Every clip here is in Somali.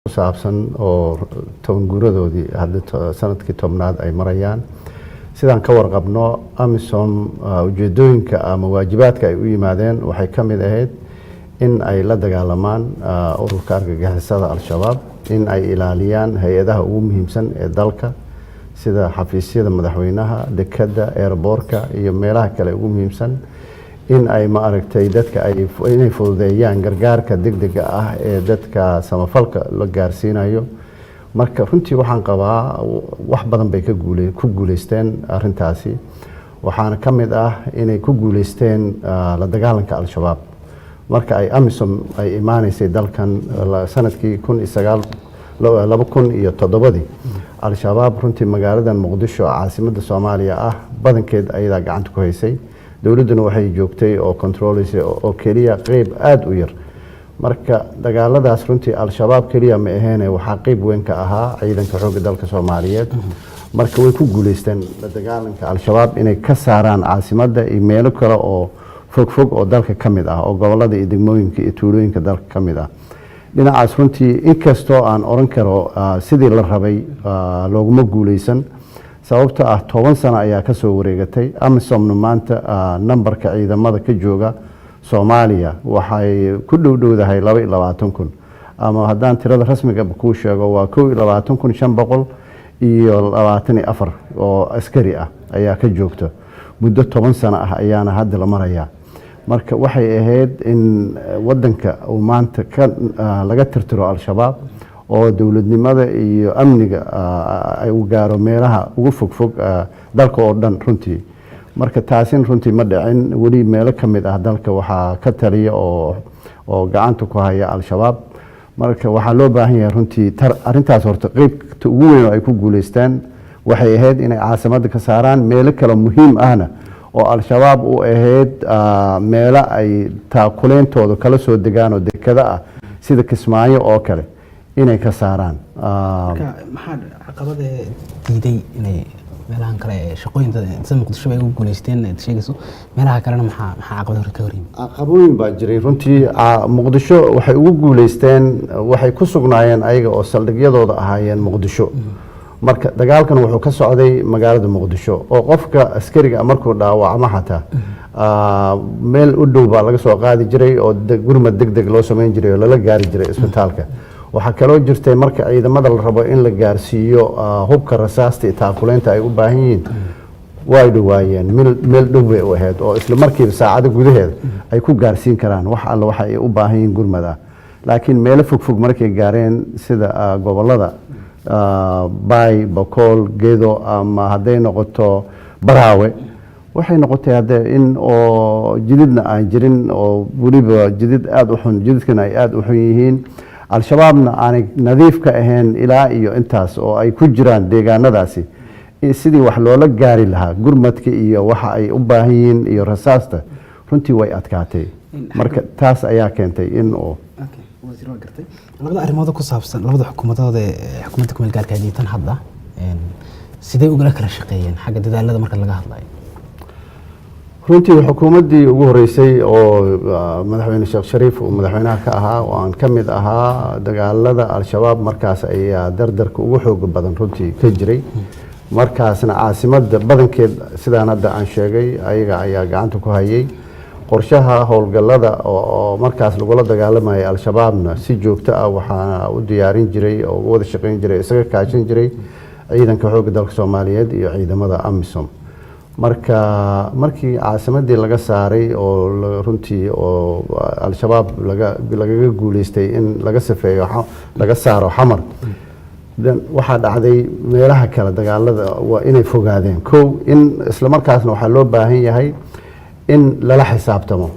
saabsan oo toban guuradoodii hadda sanadkii tobnaad ay marayaan sidaan ka warqabno amisom ujeedooyinka ama waajibaadka ay u yimaadeen waxay ka mid ahayd in ay la dagaalamaan ururka argagixisada al-shabaab in ay ilaaliyaan hay-adaha ugu muhiimsan ee dalka sida xafiisyada madaxweynaha dekada airbortka iyo meelaha kale ugu muhiimsan in ay ma aragtay dadka inay fududeeyaan gargaarka degdega ah ee dadka samafalka la gaarsiinayo marka runtii waxaan qabaa wax badan bay ku guuleysteen arintaasi waxaana ka mid ah inay ku guuleysteen la dagaalanka al-shabaab marka ay amisom ay imaanaysay dalkan sanadkii 2007 al-shabaab runtii magaaladan muqdisho caasimadda soomaaliya ah badankeed ayadaa gacanta ku haysay dowladduna waxay joogtay oo controlaysay oo keliya qeyb aada u yar marka dagaaladaas runtii al-shabaab keliya ma aheene waxaa qeyb weyn ka ahaa ciidanka xoogga dalka soomaaliyeed marka way ku guuleysteen la dagaalanka al-shabaab inay ka saaraan caasimadda iyo meelo kale oo fogfog oo dalka ka mid ah oo gobollada iyo degmooyinka iyo tuulooyinka dalka ka mid ah dhinacaas runtii inkastoo aan oran karo sidii la rabay looguma guuleysan sababta ah 10 sano ayaa ka soo wareegatay amisomna maanta nambarka ciidamada ka jooga Soomaaliya waxay ku dhowdahay 22,000 ama haddaan tirada rasmiga ku sheego waa 22,500 iyo 24 oo askari ah ayaa ka joogta muddo 10 sano ah ayaana hadda la marayaa marka waxay ahayd in wadanka uu maanta laga tirtiro al-shabaab oo dowladnimada iyo amniga ay u gaaro meelaha ugu fogfog dalka oo dhan runtii marka taasin runtii ma dhicin wali meelo ka mid ah dalka waxaa ka taliya oo gacanta ku haya al-shabaab marka waxaa loo baahan yahay runtii arintaas horta qeybta ugu weyn oo ay ku guuleystaan waxay ahayd inay caasimadda ka saaraan meelo kale muhiim ahna oo al-shabaab u ahayd meelo ay taakuleentooda kala soo degaan oo dekada ah sida Kismaayo oo kale inay ka saaraan maxaa caqabada diiday inay meelahan kale shaqooyinka sida Muqdisho ay ugu guuleysteen sheegayso meelaha kalena maxaa caqabado ka horeeyay caqabooyin baa jiray runtii Muqdisho waxay ugu guuleysteen waxay ku sugnaayeen ayaga oo saldhigyadooda ahaayeen Muqdisho marka dagaalkan wuxuu ka socday magaalada Muqdisho oo qofka askariga markuu dhaawacmo xataa meel u dhow baa laga soo qaadi jiray oo gurmad degdeg loo sameyn jiray oo lala gaari jiray isbitaalka waxaa kaloo jirtay marka ciidamada la rabo in la gaarsiiyo hubka rasaasta iyo taakuleynta ay u baahan yihiin way dhawaayeen meel dhow bay u ahayd oo isla markiiba saacado gudaheeda ay ku gaarsiin karaan wax alla waxa ay u baahan yihiin gurmad ah laakiin meelo fogfog markay gaareen sida gobollada Bay Bakool Gedo ama hadday noqoto Baraawe waxay noqotay hadda in oo jididna aan jirin oo waliba jidid aad u xun jididkana ay aad u xun yihiin al-shabaabna aanay nadiif ka ahayn ilaa iyo intaas oo ay ku jiraan deegaanadaasi sidii wax loola gaari lahaa gurmadka iyo waxa ay u baahan yihiin iyo rasaasta runtii way adkaatay marka taas ayaa keentay in oo labada arrimood ku saabsan labada xukuumadooda xukuumadda ku meel gaarka ah tan hadda sidee uga kala shaqeeyeen xagga dadaalada marka laga hadlayo runtii xukuumaddii ugu horeysay oo madaxweyne Sheekh Shariif oo madaxweynaha ka ahaa oo aan ka mid ahaa dagaalada al-shabaab markaas ayaa dardarka ugu xoog badan runtii ka jiray markaasna caasimadda badankeed sidaan hadda aan sheegay ayaga ayaa gacanta ku hayay qorshaha howlgallada oo markaas lagula dagaalamayay al-shabaabna si joogto ah waxaana u diyaarin jiray oo ugu wada shaqeyn jiray isaga kaashan jiray ciidanka xoogga dalka Soomaaliyeed iyo ciidamada amisom marka markii caasimadii laga saaray oo runtii oo al-shabaab lagaga guuleystay in laga safeeyo laga saaro xamar waxaa dhacday meelaha kale dagaalada waa inay fogaadeen in isla markaasna waxaa loo baahan yahay in lala xisaabtamo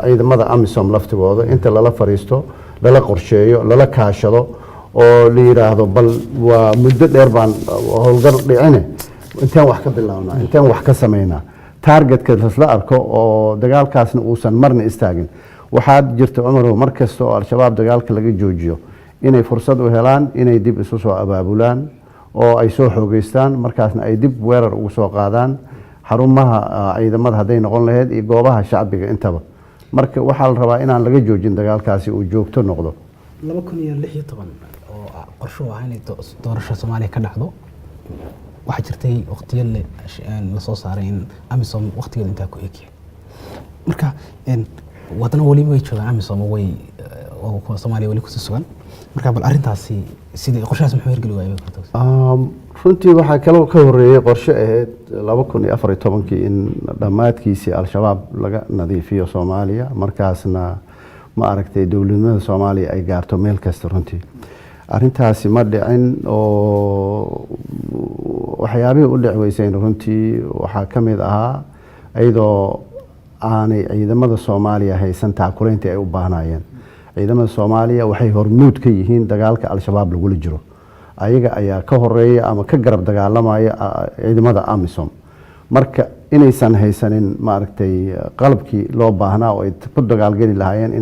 ciidamada amisom laftigooda inta lala fariisto lala qorsheeyo lala kaashado oo la yiraahdo bal waa muddo dheer baan howlgal dhicine intaan wax ka bilaabnaa intaan wax ka sameynaa targetka la arko oo dagaalkaasna uusan marna istaagin waxaa jirta Umarow markasta oo al-shabaab dagaalka laga joojiyo inay fursad u helaan inay dib isu soo abaabulaan oo ay soo xoogeystaan markaasna ay dib weerar ugu soo qaadaan xarumaha ciidamada hadday noqon lahayd iyo goobaha shacbiga intaba marka waxaa la rabaa inaan laga joojin dagaalkaasi uu joogto noqdo 2016 oo qorsho ah inay doorasho Soomaaliya ka dhacdo waxaa jirtay waqtiyo la soo saaray in AMISOM waqtigeeda intaa ku eegay marka wadana wali way joogaan AMISOM way oo Soomaaliya wali ku sugan marka bal arintaasi sidii qorshahaas muxuu hirgeli waayay runtii waxaa kaloo ka horeeyay qorshe ahayd 2014 in dhamaadkiisii al-shabaab laga nadiifiyo Soomaaliya markaasna ma aragtay dawladnimada Soomaaliya ay gaarto meel kasta runtii arintaasi ma dhicin oo waxyaabihii u dhicweyseen runtii waxaa ka mid ahaa iyadoo aanay ciidamada Soomaaliya haysan taakuleynta ay u baahnayeen ciidamada Soomaaliya waxay hormuud ka yihiin dagaalka al-shabaab lagu jiro ayaga ayaa ka horeeya ama ka garab dagaalamaya ciidamada AMISOM marka inaysan haysanin ma aragtay qalabkii loo baahnaa oo ay ku dagaalgali lahaayeen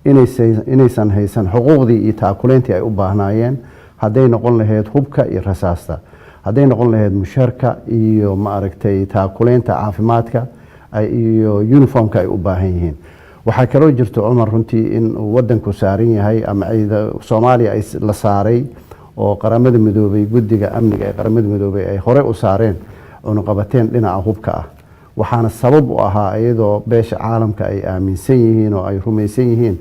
inaysan haysan xuquuqdii iyo taakuleyntii ay u baahnayeen hadday noqon lahayd hubka iyo rasaasta hadday noqon lahayd mushaarka iyo ma aragtay taakuleynta caafimaadka iyo uniformka ay u baahan yihiin waxaa kaloo jirta Cumar runtii in wadanku saaran yahay ama Soomaaliya ay la saaray oo qaramada midoobay guddiga amniga ee qaramada midoobay ay hore u saareen cunaqabateen dhinaca hubka ah waxaana sabab u ahaa iyadoo beesha caalamka ay aaminsan yihiin oo ay rumaysan yihiin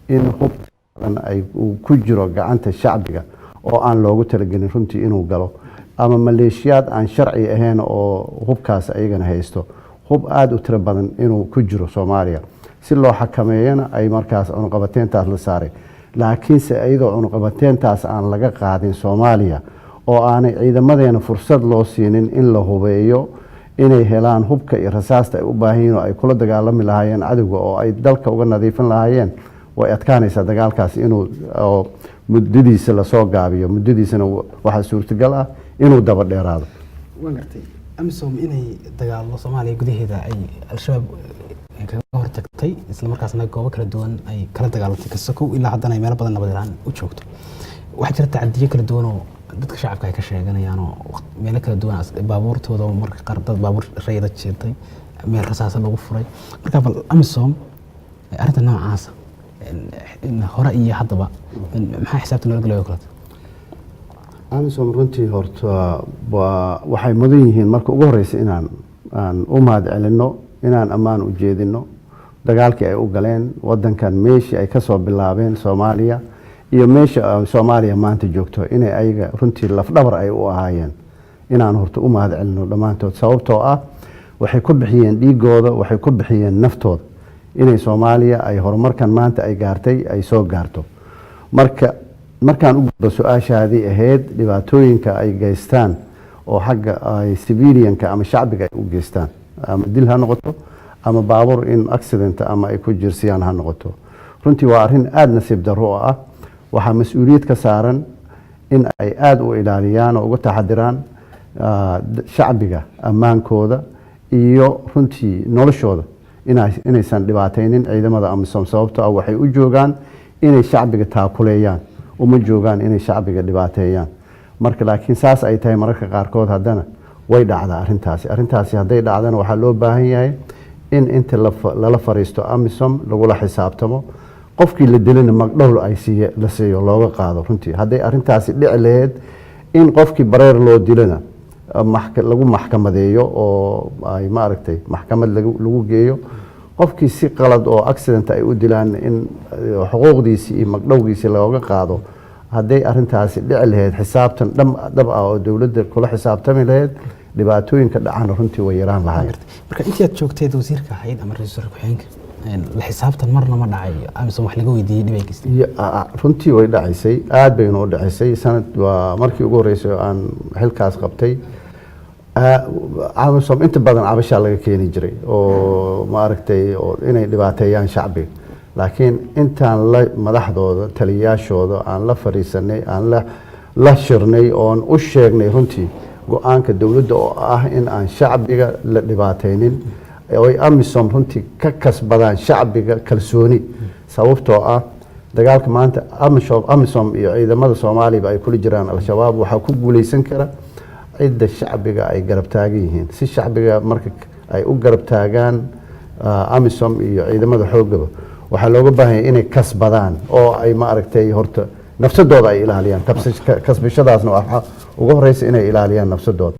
in hubkan ay ku jiro gacanta shacbiga oo aan loogu talagelin runtii inuu galo ama maleeshiyaad aan sharci ahayn oo hubkaas ayagana haysto hub aad u tiro badan inuu ku jiro Soomaaliya si loo xakameeyana ay markaas cunaqabateentaas la saaray laakiinse iyadoo cunaqabateentaas aan laga qaadin Soomaaliya oo aanay ciidamadeena fursad loo siinin in la hubeeyo inay helaan hubka iyo rasaasta ay u baahan yihiin oo ay kula dagaalami lahaayeen cadowga oo ay dalka uga nadiifin lahaayeen way adkaanaysaa dagaalkaas inuu muddadiisa la soo gaabiyo muddadiisana waxa suurtagal ah inuu daba dheeraado waan gartay AMISOM inay dagaallo Soomaaliya gudaheeda ay al-shabaab kaga hortagtay isla markaasna goobo kala duwan ay kala dagaalantay kasakow ilaa haddana ay meelo badan nabad la'aan u joogto waxaa jira tacadiyo kala duwan oo dadka shacabka ay ka sheeganayaan oo meelo kala duwan baabuurtooda oo marka qaar dad baabuur rayida jeetay meel rasaas lagu furay marka bal AMISOM arrinta noocaas hore iyo haddaba maxaa xisaabta loo galayo kala AMISOM runtii horta waxay mudan yihiin marka ugu horeysa inaan u mahad celinno inaan ammaan u jeedino dagaalkii ay u galeen wadankan meeshii ay ka soo bilaabeen Soomaaliya iyo meesha Soomaaliya maanta joogto inay ayaga runtii lafdhabar ay u ahaayeen inaan horta u mahad celino dhamaantood sababtoo ah waxay ku bixiyeen dhiigooda waxay ku bixiyeen naftooda inay Soomaaliya ay horumarkan maanta ay gaartay ay soo gaarto markaan u gudbo su'aashaadii ahayd dhibaatooyinka ay geystaan oo xagga ay civilianka ama shacbiga ay u geystaan ama dil ha noqoto ama baabuur in accident ama ay ku jirsiyaan ha noqoto runtii waa arrin aad nasiib darro ah waxaa mas'uuliyad ka saaran in ay aad u ilaaliyaan oo uga taxadiraan shacbiga ammaankooda iyo runtii noloshooda inaysan dhibaataynin ciidamada AMISOM sababtoo ah waxay u joogaan inay shacbiga taakuleeyaan uma joogaan inay shacbiga dhibaateeyaan marka laakiin saas ay tahay mararka qaarkood haddana way dhacdaa arrintaasi hadday dhacdana waxaa loo baahan yahay in inta lala fariisto AMISOM lagula xisaabtamo qofkii la dilana magdhow la siiyo looga qaado runtii hadday arrintaasi dhici lahayd in qofkii bareer loo dilana lagu maxkamadeeyo oo ay ma aragtay maxkamad lagu geeyo qofkii si qalad oo accident ay u dilaan in xuquuqdiisii iyo magdhowgiisii looga qaado hadday arrintaasi dhici lahayd xisaabtan dhab ah oo dawladda kula xisaabtami lahayd dhibaatooyinka dhacana runtii way yaraan lahaayeen marka intii aad joogteed wasiirka ahayd ama ra'iisul ku-xigeenka la xisaabtan marna ma dhacay AMISOM wax laga weydiiyey dhibay kasta runtii way dhacaysay aad bayna u dhacaysay sanad waa markii ugu horeysay oo aan xilkaas qabtay AMISOM inta badan cabashaa laga keeni jiray oo ma aragtay oo inay dhibaateeyaan shacbiga laakiin intaan madaxdooda taliyaashooda aan la fariisanay aan la shirnay oon u sheegnay runtii go'aanka dawladda oo ah in aan shacbiga la dhibaataynin oo ay AMISOM runtii ka kasbadaan shacbiga kalsooni sababtoo ah dagaalka maanta AMISOM iyo ciidamada Soomaaliya ay kula jiraan al-shabaab waxa ku guuleysan kara cidda shacbiga ay garab taagan yihiin si shacbiga marka ay u garab taagaan AMISOM iyo ciidamada xoogaba waxaa looga baahan yahay inay kasbadaan oo ay maaragtay horta nafsadooda ay ilaaliyaan kasbashadaasna waxaa ugu horeysa inay ilaaliyaan nafsadooda